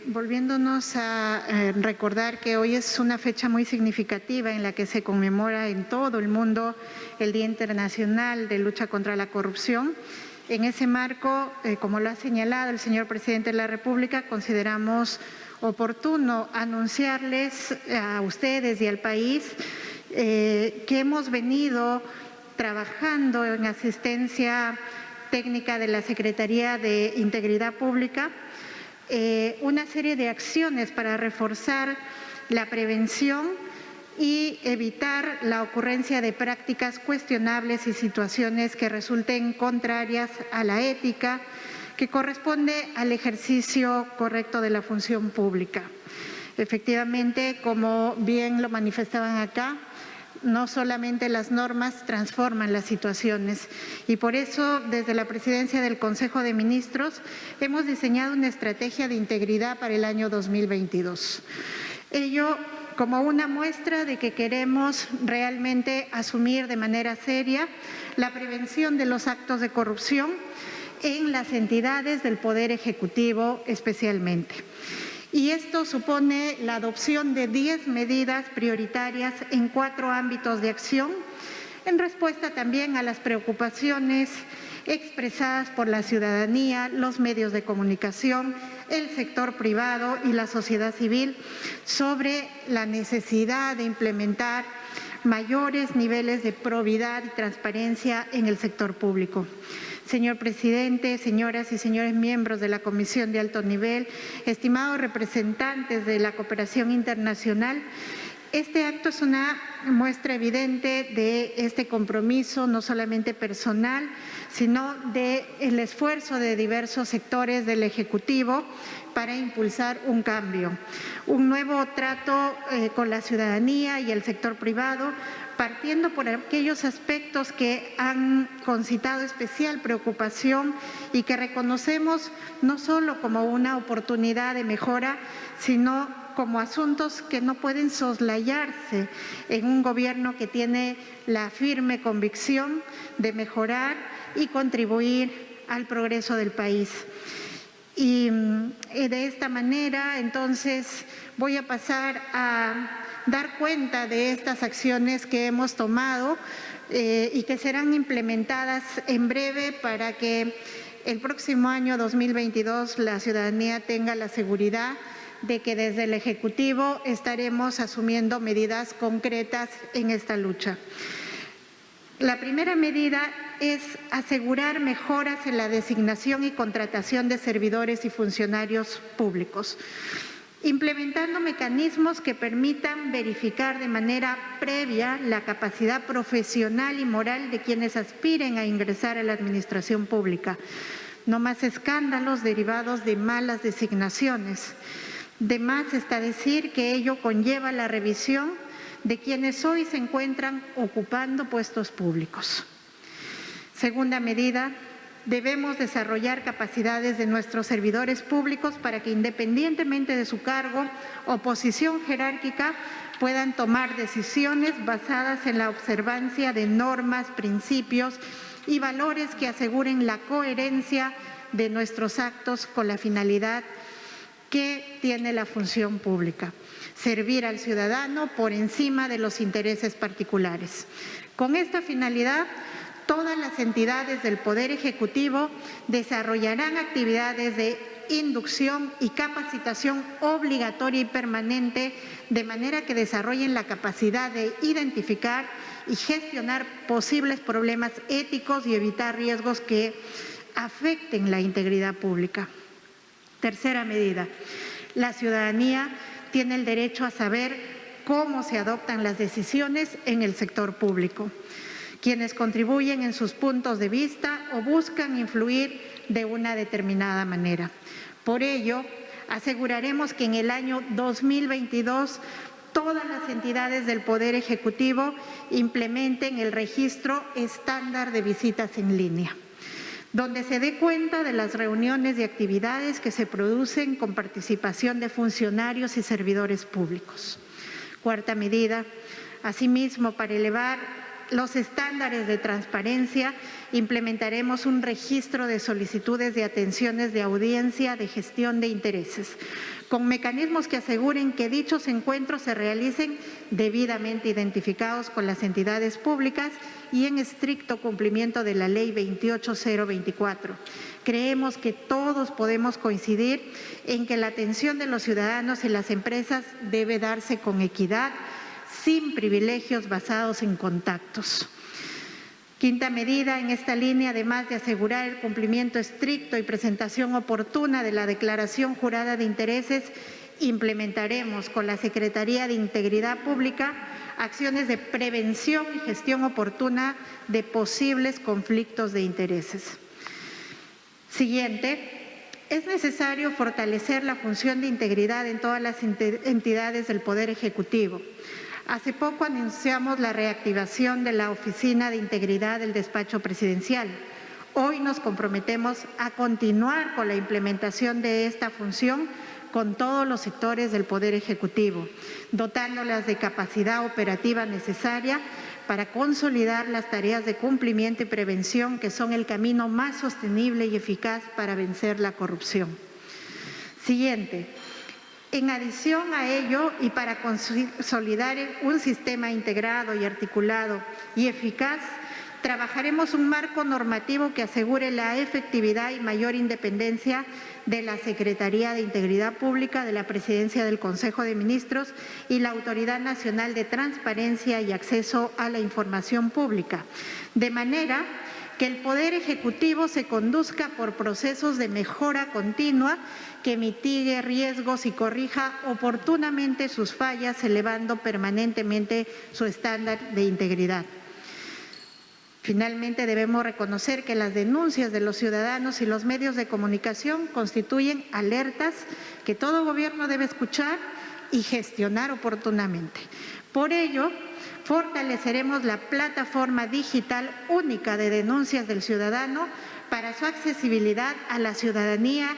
Volviéndonos a recordar que hoy es una fecha muy significativa en la que se conmemora en todo el mundo el Día Internacional de Lucha contra la Corrupción. En ese marco, como lo ha señalado el señor Presidente de la República, consideramos oportuno anunciarles a ustedes y al país que hemos venido trabajando en asistencia técnica de la Secretaría de Integridad Pública una serie de acciones para reforzar la prevención y evitar la ocurrencia de prácticas cuestionables y situaciones que resulten contrarias a la ética que corresponde al ejercicio correcto de la función pública. Efectivamente, como bien lo manifestaban acá, no solamente las normas transforman las situaciones y por eso desde la Presidencia del Consejo de Ministros hemos diseñado una estrategia de integridad para el año 2022. Ello como una muestra de que queremos realmente asumir de manera seria la prevención de los actos de corrupción en las entidades del Poder Ejecutivo especialmente. Y esto supone la adopción de 10 medidas prioritarias en 4 ámbitos de acción, en respuesta también a las preocupaciones expresadas por la ciudadanía, los medios de comunicación, el sector privado y la sociedad civil sobre la necesidad de implementar mayores niveles de probidad y transparencia en el sector público. Señor Presidente, señoras y señores miembros de la Comisión de Alto Nivel, estimados representantes de la cooperación internacional, este acto es una muestra evidente de este compromiso, no solamente personal, sino del esfuerzo de diversos sectores del Ejecutivo para impulsar un cambio, un nuevo trato con la ciudadanía y el sector privado, partiendo por aquellos aspectos que han concitado especial preocupación y que reconocemos no solo como una oportunidad de mejora, sino como asuntos que no pueden soslayarse en un gobierno que tiene la firme convicción de mejorar y contribuir al progreso del país. Y de esta manera, entonces, voy a pasar a dar cuenta de estas acciones que hemos tomado y que serán implementadas en breve para que el próximo año 2022 la ciudadanía tenga la seguridad de que desde el Ejecutivo estaremos asumiendo medidas concretas en esta lucha. La primera medida es asegurar mejoras en la designación y contratación de servidores y funcionarios públicos, implementando mecanismos que permitan verificar de manera previa la capacidad profesional y moral de quienes aspiren a ingresar a la administración pública. No más escándalos derivados de malas designaciones. De más está decir que ello conlleva la revisión de quienes hoy se encuentran ocupando puestos públicos. Segunda medida, debemos desarrollar capacidades de nuestros servidores públicos para que independientemente de su cargo o posición jerárquica puedan tomar decisiones basadas en la observancia de normas, principios y valores que aseguren la coherencia de nuestros actos con la finalidad que tiene la función pública: servir al ciudadano por encima de los intereses particulares. Con esta finalidad, todas las entidades del Poder Ejecutivo desarrollarán actividades de inducción y capacitación obligatoria y permanente, de manera que desarrollen la capacidad de identificar y gestionar posibles problemas éticos y evitar riesgos que afecten la integridad pública. Tercera medida, la ciudadanía tiene el derecho a saber cómo se adoptan las decisiones en el sector público, quienes contribuyen en sus puntos de vista o buscan influir de una determinada manera. Por ello, aseguraremos que en el año 2022 todas las entidades del Poder Ejecutivo implementen el registro estándar de visitas en línea, donde se dé cuenta de las reuniones y actividades que se producen con participación de funcionarios y servidores públicos. Cuarta medida, asimismo, para elevar los estándares de transparencia, implementaremos un registro de solicitudes de atenciones de audiencia de gestión de intereses, con mecanismos que aseguren que dichos encuentros se realicen debidamente identificados con las entidades públicas y en estricto cumplimiento de la Ley 28024. Creemos que todos podemos coincidir en que la atención de los ciudadanos y las empresas debe darse con equidad, sin privilegios basados en contactos. Quinta medida en esta línea, además de asegurar el cumplimiento estricto y presentación oportuna de la declaración jurada de intereses, implementaremos con la Secretaría de Integridad Pública acciones de prevención y gestión oportuna de posibles conflictos de intereses. Siguiente. Es necesario fortalecer la función de integridad en todas las entidades del Poder Ejecutivo. Hace poco anunciamos la reactivación de la Oficina de Integridad del Despacho Presidencial. Hoy nos comprometemos a continuar con la implementación de esta función con todos los sectores del Poder Ejecutivo, dotándolas de capacidad operativa necesaria para consolidar las tareas de cumplimiento y prevención que son el camino más sostenible y eficaz para vencer la corrupción. Siguiente. En adición a ello, y para consolidar un sistema integrado y articulado y eficaz, trabajaremos un marco normativo que asegure la efectividad y mayor independencia de la Secretaría de Integridad Pública, de la Presidencia del Consejo de Ministros y la Autoridad Nacional de Transparencia y Acceso a la Información Pública, de manera que el Poder Ejecutivo se conduzca por procesos de mejora continua que mitigue riesgos y corrija oportunamente sus fallas, elevando permanentemente su estándar de integridad. Finalmente, debemos reconocer que las denuncias de los ciudadanos y los medios de comunicación constituyen alertas que todo gobierno debe escuchar y gestionar oportunamente. Por ello, fortaleceremos la plataforma digital única de denuncias del ciudadano para su accesibilidad a la ciudadanía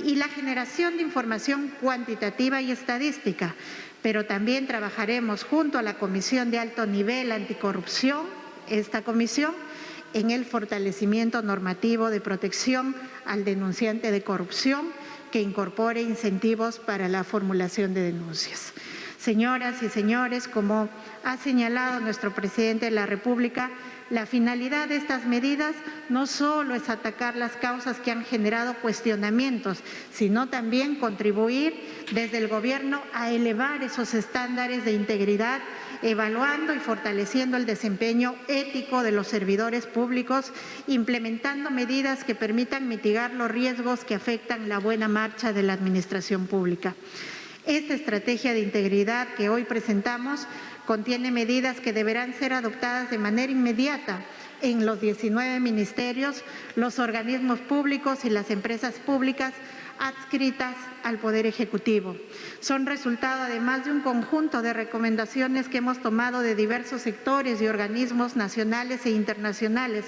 y la generación de información cuantitativa y estadística, pero también trabajaremos junto a la Comisión de Alto Nivel Anticorrupción, esta comisión, en el fortalecimiento normativo de protección al denunciante de corrupción que incorpore incentivos para la formulación de denuncias. Señoras y señores, como ha señalado nuestro presidente de la República, la finalidad de estas medidas no solo es atacar las causas que han generado cuestionamientos, sino también contribuir desde el Gobierno a elevar esos estándares de integridad, evaluando y fortaleciendo el desempeño ético de los servidores públicos, implementando medidas que permitan mitigar los riesgos que afectan la buena marcha de la administración pública. Esta estrategia de integridad que hoy presentamos contiene medidas que deberán ser adoptadas de manera inmediata en los 19 ministerios, los organismos públicos y las empresas públicas adscritas al Poder Ejecutivo. Son resultado además de un conjunto de recomendaciones que hemos tomado de diversos sectores y organismos nacionales e internacionales,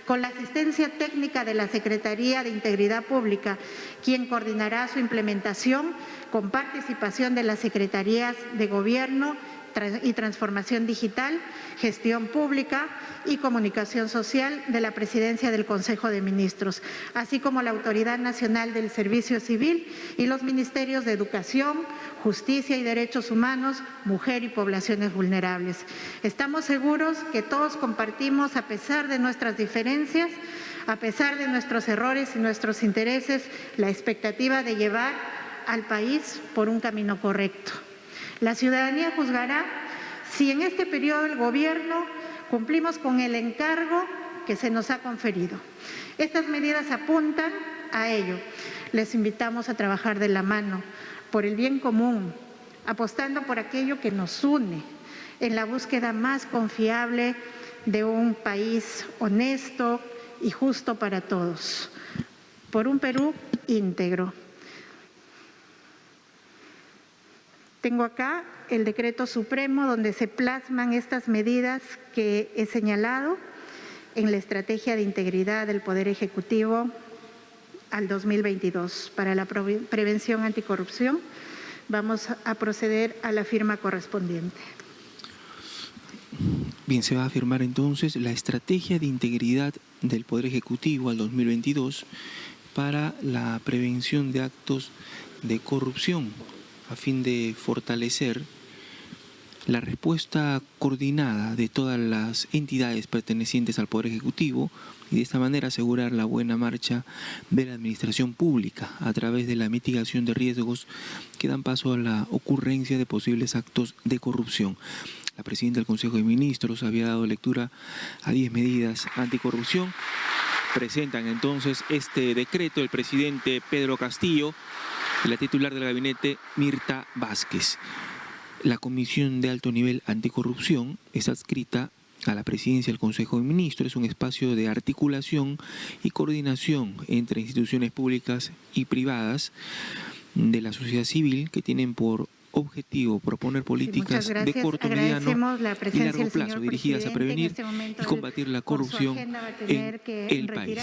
con la asistencia técnica de la Secretaría de Integridad Pública, quien coordinará su implementación con participación de las Secretarías de Gobierno y Transformación Digital, Gestión Pública y Comunicación Social de la Presidencia del Consejo de Ministros, así como la Autoridad Nacional del Servicio Civil y los Ministerios de Educación, Justicia y Derechos Humanos, Mujer y Poblaciones Vulnerables. Estamos seguros que todos compartimos, a pesar de nuestras diferencias, a pesar de nuestros errores y nuestros intereses, la expectativa de llevar al país por un camino correcto. La ciudadanía juzgará si en este periodo el Gobierno cumplimos con el encargo que se nos ha conferido. Estas medidas apuntan a ello. Les invitamos a trabajar de la mano por el bien común, apostando por aquello que nos une, en la búsqueda más confiable de un país honesto y justo para todos, por un Perú íntegro. Tengo acá el decreto supremo donde se plasman estas medidas que he señalado en la estrategia de integridad del Poder Ejecutivo al 2022 para la prevención anticorrupción. Vamos a proceder a la firma correspondiente. Bien, se va a firmar entonces la estrategia de integridad del Poder Ejecutivo al 2022 para la prevención de actos de corrupción, a fin de fortalecer la respuesta coordinada de todas las entidades pertenecientes al Poder Ejecutivo y de esta manera asegurar la buena marcha de la administración pública a través de la mitigación de riesgos que dan paso a la ocurrencia de posibles actos de corrupción. La presidenta del Consejo de Ministros había dado lectura a 10 medidas anticorrupción. Presentan entonces este decreto el presidente Pedro Castillo y la titular del gabinete Mirta Vázquez. La Comisión de Alto Nivel Anticorrupción es adscrita a la presidencia del Consejo de Ministros. Es un espacio de articulación y coordinación entre instituciones públicas y privadas de la sociedad civil que tienen por objetivo proponer políticas de corto, mediano y largo plazo dirigidas a prevenir y combatir la corrupción en el país.